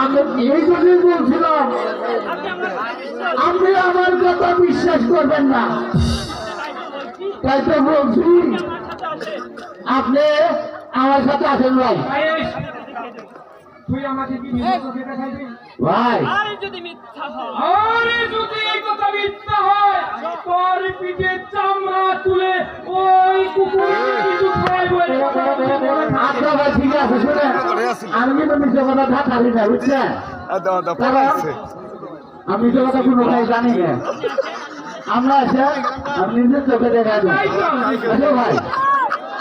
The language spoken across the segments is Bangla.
আমি এই জন্যই বলছিলাম আপনি আমার কথা বিশ্বাস করবেন না, তাই তো বলছি আপনি আমার সাথে আসেন ভাই। তুই আমাকে কি দেখাইবি ভাই? আরে যদি এই কথা মিথ্যা হয় তোর পিঠে চামড়া তুলে ওই কুকুরকে কিছু খাইবো। আচ্ছা ভাই ঠিক আছে, শুনেন আমি কিন্তু মিথ্যে কথা ঢাকালি না, বুঝছেন? আমি মিথ্যে কথা কোনো ভাই জানি না, আমরা এসে আমি নিজের চোখে দেখা দিই ভাই।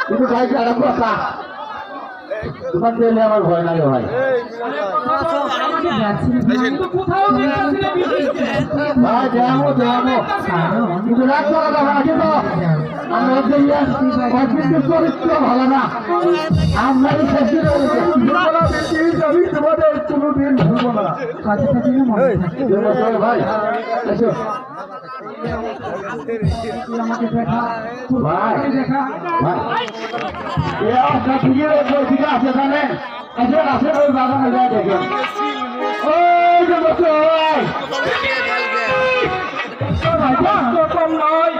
কিন্তু ভাই একটা কথা, দোকান দিলে আমার ভয় লাগে ভাই। ভাই দেখাবো কিন্তু রাত কথা ভাই, কিন্তু আমরা চরিত্র ভালো না, আমরা তোমাদের কোনোদিন ভুলবো না ভাই। আছে জানেন আছে ওই বাগানে যায় দেখেন ওই যে বসে কম নয়